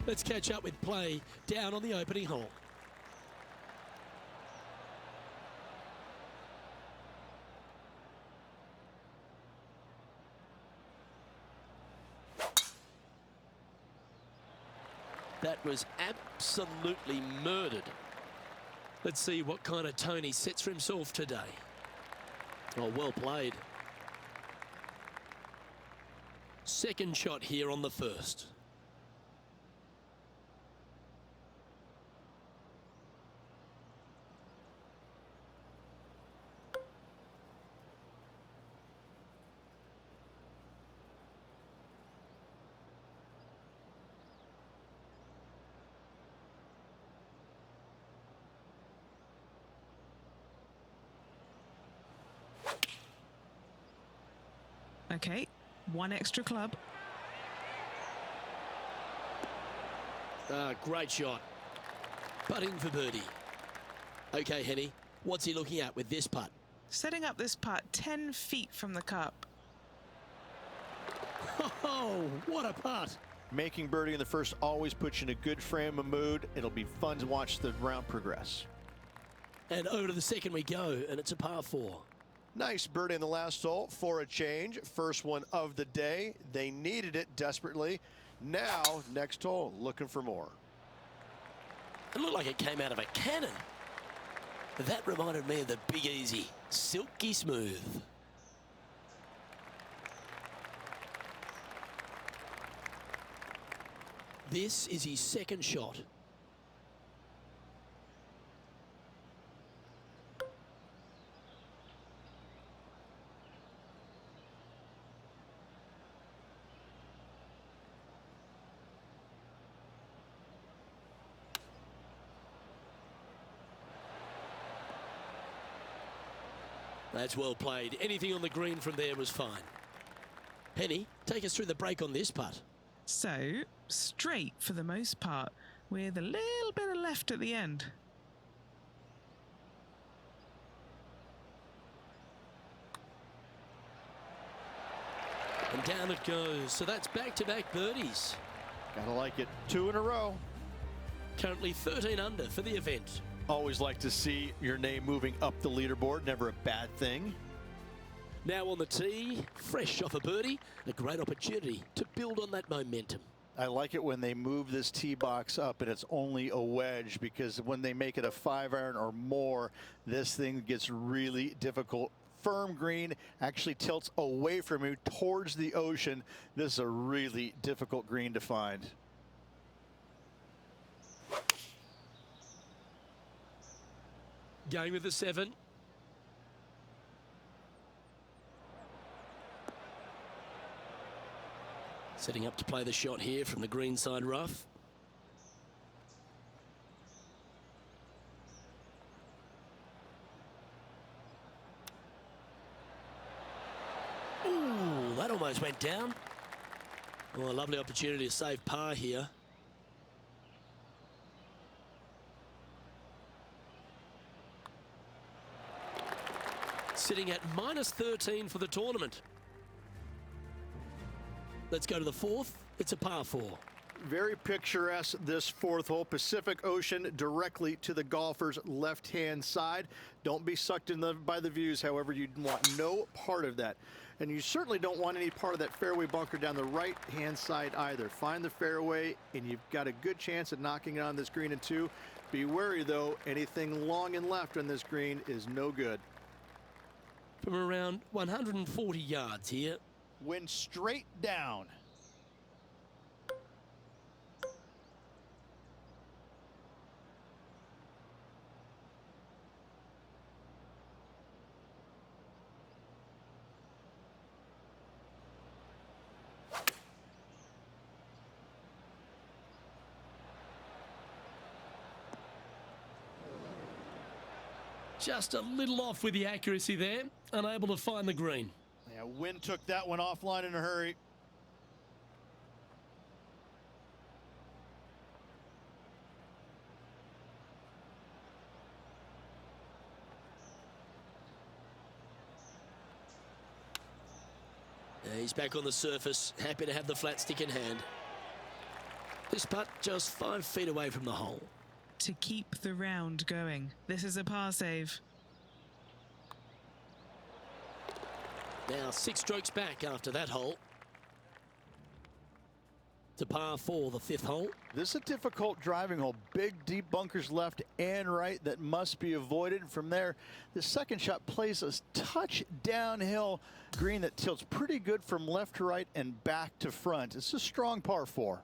Let's catch up with play down on the opening hole. That was absolutely murdered. Let's see what kind of tone he sets for himself today. Oh, well played. Second shot here on the first. Okay, one extra club. Great shot. Putting for birdie. Okay, Henny, what's he looking at with this putt? Setting up this putt 10 feet from the cup. Oh, what a putt. Making birdie in the first always puts you in a good frame of mood. It'll be fun to watch the round progress. And over to the second we go, and it's a par 4. Nice birdie in the last hole for a change. First one of the day. They needed it desperately. Now, next hole, looking for more. It looked like it came out of a cannon. That reminded me of the Big Easy. Silky smooth. This is his second shot. That's well played. Anything on the green from there was fine. Penny, take us through the break on this putt. So, straight for the most part, with a little bit of left at the end. And down it goes. So that's back-to-back birdies. Gotta like it. 2 in a row. Currently 13 under for the event. Always like to see your name moving up the leaderboard. Never a bad thing. Now on the tee, fresh off a birdie, a great opportunity to build on that momentum. I like it when they move this tee box up and it's only a wedge, because when they make it a 5-iron or more, this thing gets really difficult. Firm green actually tilts away from you towards the ocean. This is a really difficult green to find. Going with the 7. Setting up to play the shot here from the green side rough. Ooh, that almost went down. Oh, a lovely opportunity to save par here. Sitting at -13 for the tournament. Let's go to the 4th. It's a par 4. Very picturesque, this 4th hole. Pacific Ocean directly to the golfer's left-hand side. Don't be sucked in by the views, however. You want no part of that. And you certainly don't want any part of that fairway bunker down the right-hand side either. Find the fairway, and you've got a good chance at knocking it on this green in 2. Be wary, though. Anything long and left on this green is no good. From around 140 yards here. Wind straight down. Just a little off with the accuracy there. Unable to find the green. Yeah, wind took that one offline in a hurry. Yeah, he's back on the surface. Happy to have the flat stick in hand. This putt just 5 feet away from the hole. To keep the round going. This is a par save. Now 6 strokes back after that hole. To par 4, the 5th hole. This is a difficult driving hole. Big, deep bunkers left and right that must be avoided. From there, the second shot plays a touch downhill green that tilts pretty good from left to right and back to front. It's a strong par 4.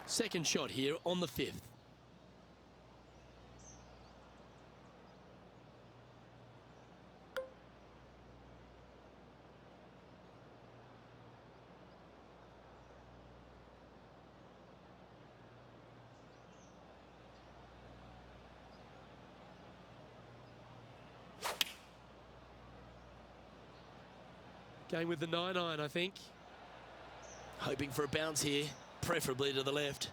Second shot here on the 5th. Going with the 9-iron, I think. Hoping for a bounce here, preferably to the left.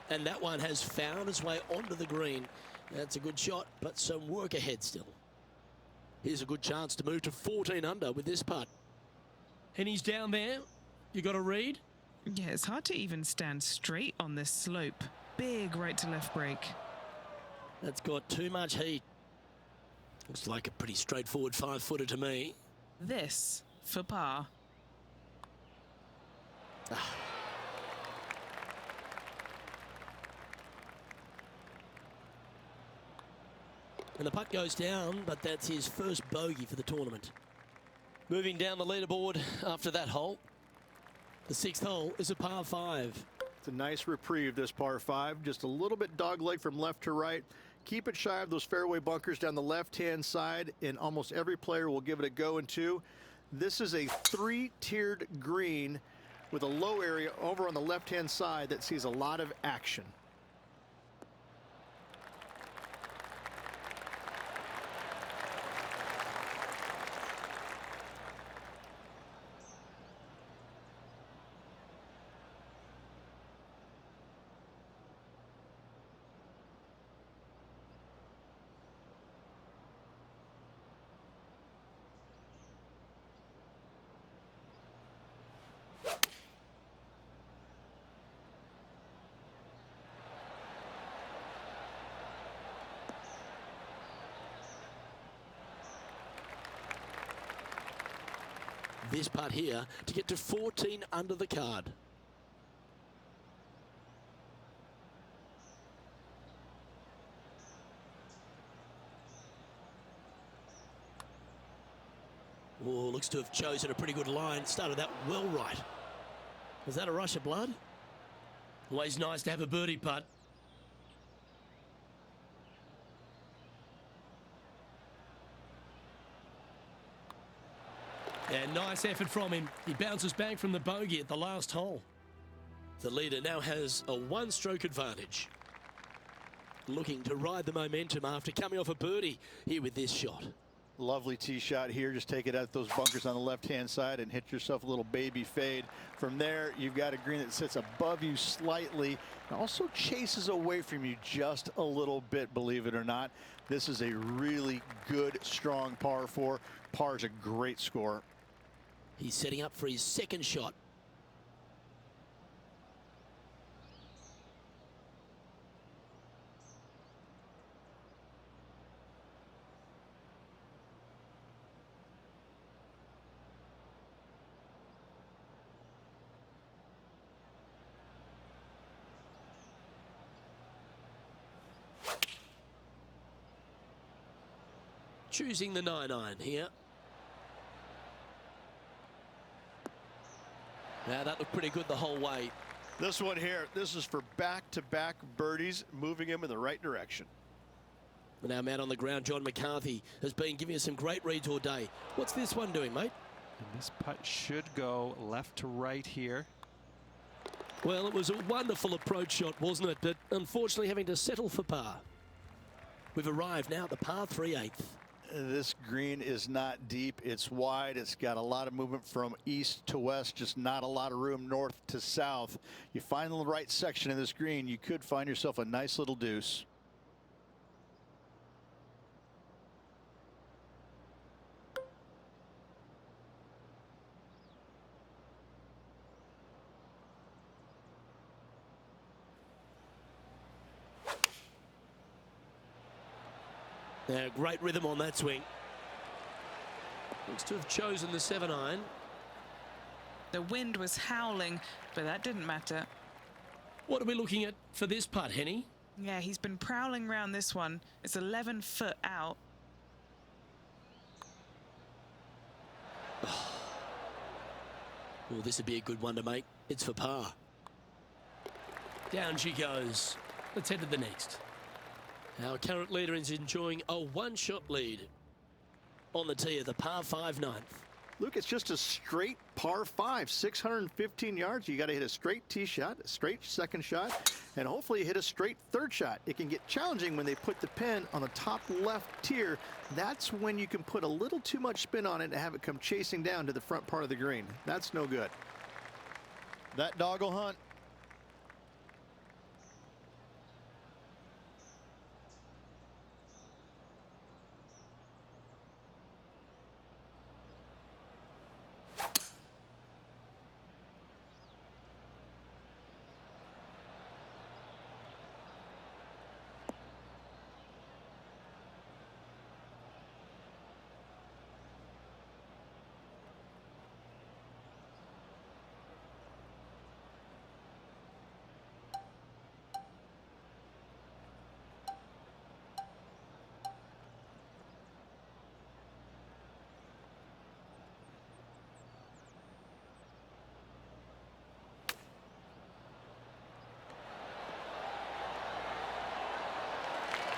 And that one has found its way onto the green. That's a good shot, but some work ahead still. Here's a good chance to move to 14 under with this putt. And he's down there. You got a read? Yeah, it's hard to even stand straight on this slope. Big right to left break. That's got too much heat. Looks like a pretty straightforward 5-footer to me. This for par. And the putt goes down, but that's his first bogey for the tournament. Moving down the leaderboard after that hole. The 6th hole is a par 5. It's a nice reprieve, this par 5. Just a little bit dogleg from left to right. Keep it shy of those fairway bunkers down the left-hand side, and almost every player will give it a go in 2. This is a 3-tiered green with a low area over on the left-hand side that sees a lot of action. This putt here to get to 14 under the card. Oh, looks to have chosen a pretty good line. Started that well right. Was that a rush of blood? Always nice to have a birdie putt. And nice effort from him. He bounces back from the bogey at the last hole. The leader now has a 1-stroke advantage. Looking to ride the momentum after coming off a birdie here with this shot. Lovely tee shot here. Just take it out those bunkers on the left-hand side and hit yourself a little baby fade. From there, you've got a green that sits above you slightly and also chases away from you just a little bit, believe it or not. This is a really good, strong par 4. Par is a great score. He's setting up for his second shot. Choosing the 9-iron here. Now that looked pretty good the whole way. This one here, this is for back-to-back birdies, moving him in the right direction. And our man on the ground, John McCarthy, has been giving us some great reads all day. What's this one doing, mate? And this putt should go left to right here. Well, it was a wonderful approach shot, wasn't it? But unfortunately having to settle for par. We've arrived now at the par 3/8. This green is not deep. It's wide. It's got a lot of movement from east to west, just not a lot of room north to south. You find the right section of this green, you could find yourself a nice little deuce. Now, great rhythm on that swing. Looks to have chosen the 7-iron. The wind was howling, but that didn't matter. What are we looking at for this putt, Henny? Yeah, he's been prowling around this one. It's 11 foot out. Well, this would be a good one to make. It's for par. Down she goes. Let's head to the next. Our current leader is enjoying a one-shot lead on the tee of the par 5 ninth. Luke, it's just a straight par 5, 615 yards. You got to hit a straight tee shot, a straight second shot, and hopefully hit a straight third shot. It can get challenging when they put the pin on the top left tier. That's when you can put a little too much spin on it and have it come chasing down to the front part of the green. That's no good. That dog will hunt.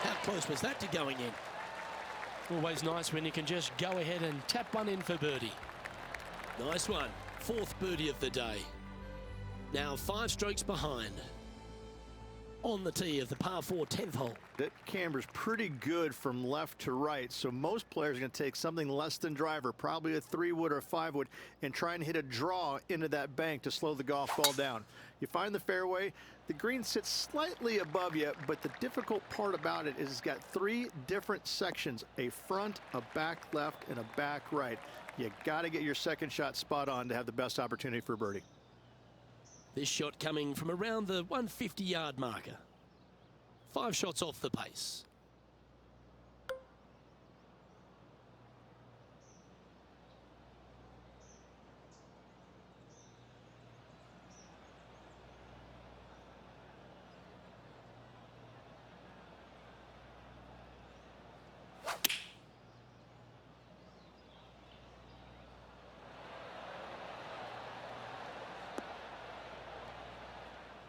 How close was that to going in? Always nice when you can just go ahead and tap one in for birdie. Nice one. 4th birdie of the day. Now 5 strokes behind. On the tee of the par 4 10th hole. That camber's pretty good from left to right, so most players are going to take something less than driver, probably a 3-wood or a 5-wood, and try and hit a draw into that bank to slow the golf ball down. You find the fairway, the green sits slightly above you, but the difficult part about it is it's got 3 different sections, a front, a back left, and a back right. You got to get your second shot spot on to have the best opportunity for birdie. This shot coming from around the 150-yard marker. 5 shots off the pace.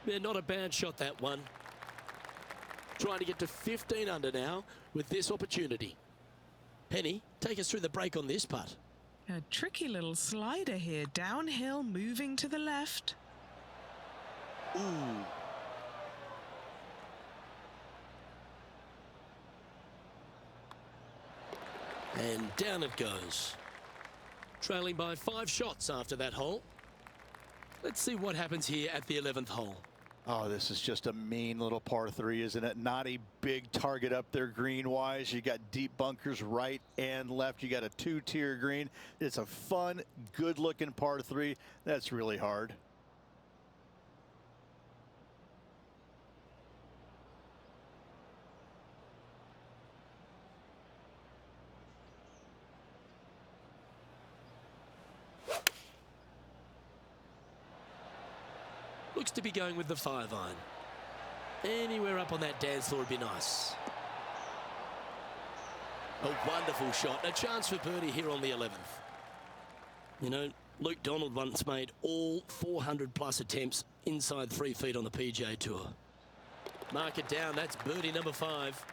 Yeah, not a bad shot, that one. Trying to get to 15 under now with this opportunity. Penny, take us through the break on this putt. A tricky little slider here. Downhill, moving to the left. Ooh. And down it goes. Trailing by 5 shots after that hole. Let's see what happens here at the 11th hole. Oh, this is just a mean little par 3, isn't it? Not a big target up there green-wise. You got deep bunkers right and left. You got a 2-tier green. It's a fun, good-looking par 3. That's really hard. Looks to be going with the 5-iron. Anywhere up on that dance floor would be nice. A wonderful shot. A chance for birdie here on the 11th. You know, Luke Donald once made all 400-plus attempts inside 3 feet on the PGA Tour. Mark it down. That's birdie number 5.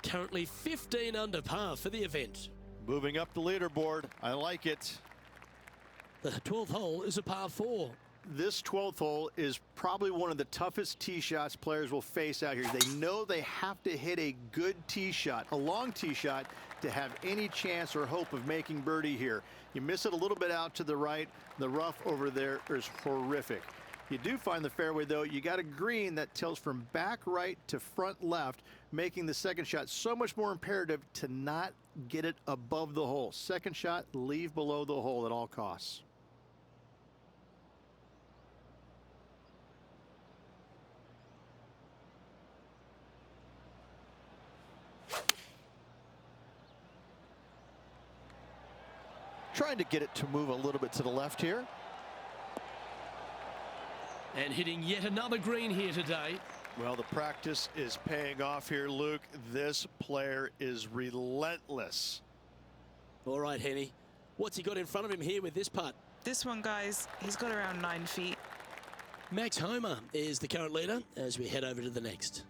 Currently 15 under par for the event. Moving up the leaderboard. I like it. The 12th hole is a par 4. this 12th hole is probably one of the toughest tee shots players will face out here. They know they have to hit a good tee shot, a long tee shot, to have any chance or hope of making birdie here. You miss it a little bit out to the right. The rough over there is horrific. You do find the fairway, though. You got a green that tilts from back right to front left, making the second shot so much more imperative to not get it above the hole. Second shot, leave below the hole at all costs. Trying to get it to move a little bit to the left here. And hitting yet another green here today. Well, the practice is paying off here, Luke. This player is relentless. All right, Henny. What's he got in front of him here with this putt? This one, guys, he's got around 9 feet. Max Homa is the current leader as we head over to the next.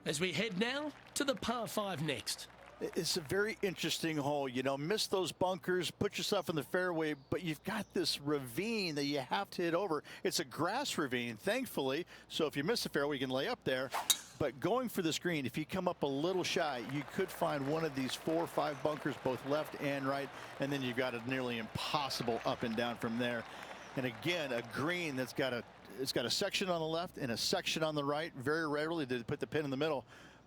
As we head now to the par 5 next. It's a very interesting hole. You know, miss those bunkers, put yourself in the fairway, but you've got this ravine that you have to hit over. It's a grass ravine, thankfully, so if you miss the fairway, you can lay up there. But going for this green, if you come up a little shy, you could find one of these 4 or 5 bunkers, both left and right, and then you've got a nearly impossible up and down from there. And again, a green that's got a section on the left and a section on the right. Very rarely did it put the pin in the middle.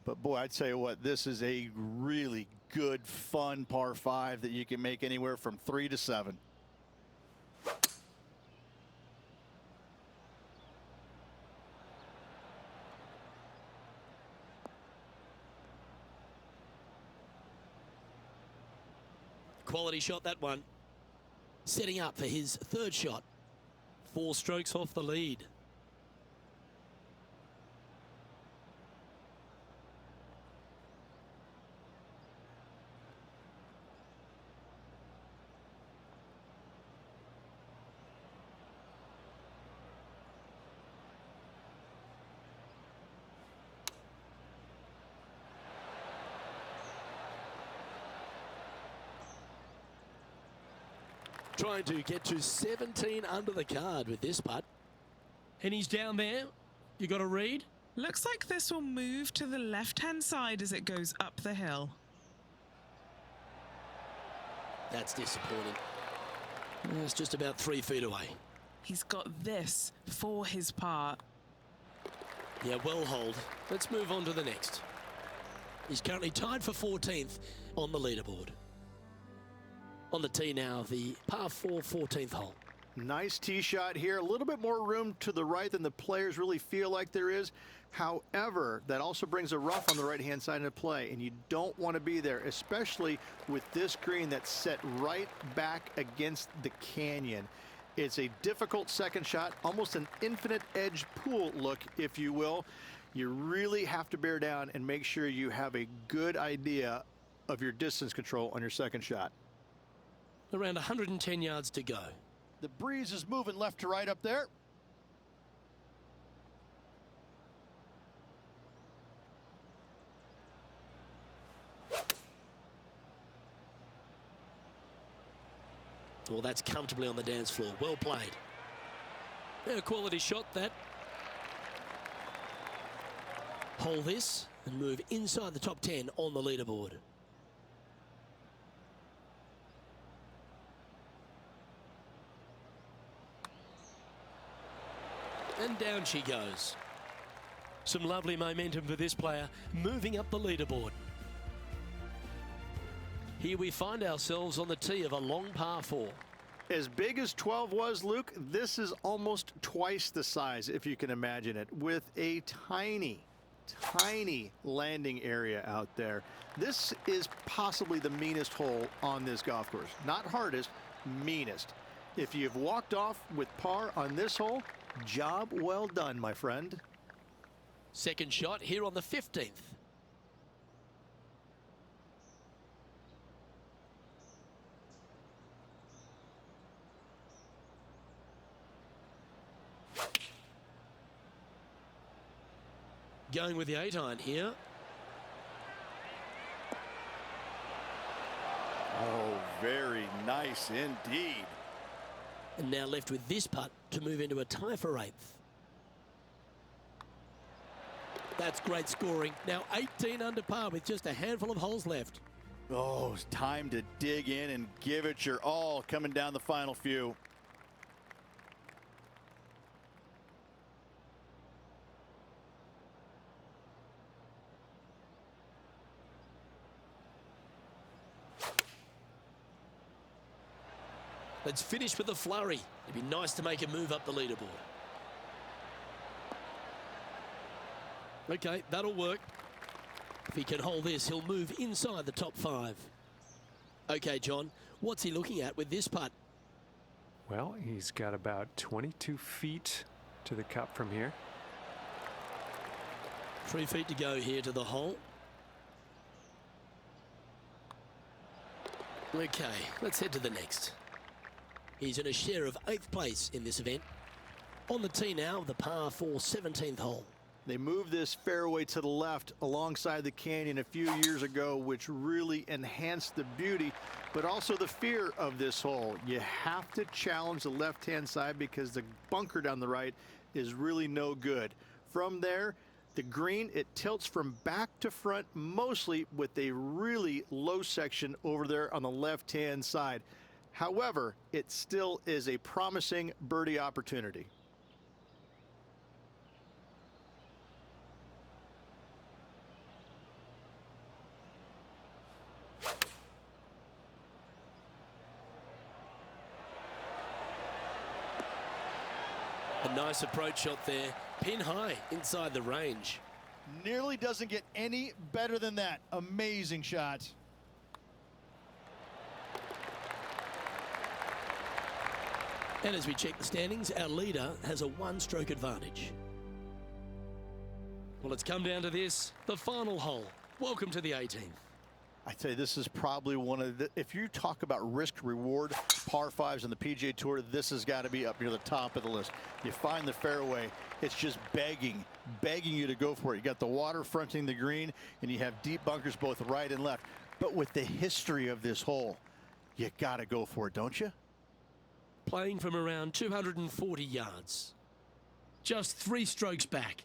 But boy, I'd tell you what, this is a really good, fun par 5 that you can make anywhere from 3 to 7. Quality shot, that one. Setting up for his third shot. 4 strokes off the lead. Trying to get to 17 under the card with this putt. And he's down there. You got a read? Looks like this will move to the left-hand side as it goes up the hill. That's disappointing. It's just about 3 feet away. He's got this for his part. Yeah, well hold. Let's move on to the next. He's currently tied for 14th on the leaderboard. On the tee now, the par 4 14th hole. Nice tee shot here. A little bit more room to the right than the players really feel like there is. However, that also brings a rough on the right-hand side into play, and you don't want to be there, especially with this green that's set right back against the canyon. It's a difficult second shot, almost an infinite edge pool look, if you will. You really have to bear down and make sure you have a good idea of your distance control on your second shot. Around 110 yards to go. The breeze is moving left to right up there. Well, that's comfortably on the dance floor. Well played. A quality shot, that. Hole this and move inside the top 10 on the leaderboard. And down she goes. Some lovely momentum for this player, moving up the leaderboard. Here we find ourselves on the tee of a long par 4. As big as 12 was, Luke, this is almost twice the size, if you can imagine it, with a tiny landing area out there. This is possibly the meanest hole on this golf course. Not hardest, meanest. If you've walked off with par on this hole, job well done, my friend. Second shot here on the 15th. Going with the 8-iron here. Oh, very nice indeed. And now left with this putt. to move into a tie for 8th. That's great scoring. Now 18 under par with just a handful of holes left. Oh, it's time to dig in and give it your all coming down the final few. Let's finish with a flurry. It'd be nice to make a move up the leaderboard. Okay, that'll work. If he can hold this, he'll move inside the top 5. Okay, John, what's he looking at with this putt? Well, he's got about 22 feet to the cup from here. 3 feet to go here to the hole. Okay, let's head to the next. He's in a share of 8th place in this event. On the tee now, the par 4 17th hole. They moved this fairway to the left alongside the canyon a few years ago, which really enhanced the beauty, but also the fear of this hole. You have to challenge the left-hand side because the bunker down the right is really no good. From there, the green, it tilts from back to front mostly with a really low section over there on the left-hand side. However, it still is a promising birdie opportunity. A nice approach shot there. Pin high inside the range. Nearly doesn't get any better than that. Amazing shot. And as we check the standings, our leader has a 1-stroke advantage. Well, it's come down to this, the final hole. Welcome to the 18th. I tell you, this is probably one of the, if you talk about risk reward par 5s on the PGA Tour, this has got to be up near the top of the list. You find the fairway, it's just begging you to go for it. You got the water fronting the green, and you have deep bunkers both right and left. But with the history of this hole, you got to go for it, don't you? Playing from around 240 yards. Just 3 strokes back.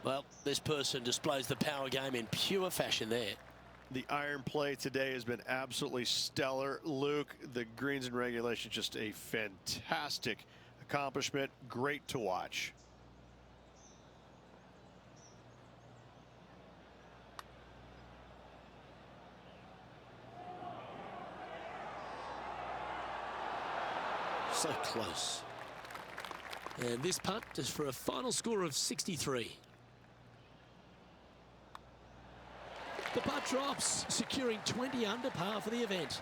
Well, this person displays the power game in pure fashion there. The iron play today has been absolutely stellar. Luke, the greens and regulation, just a fantastic accomplishment. Great to watch. So close. And this putt is for a final score of 63. The putt drops, securing 20 under par for the event.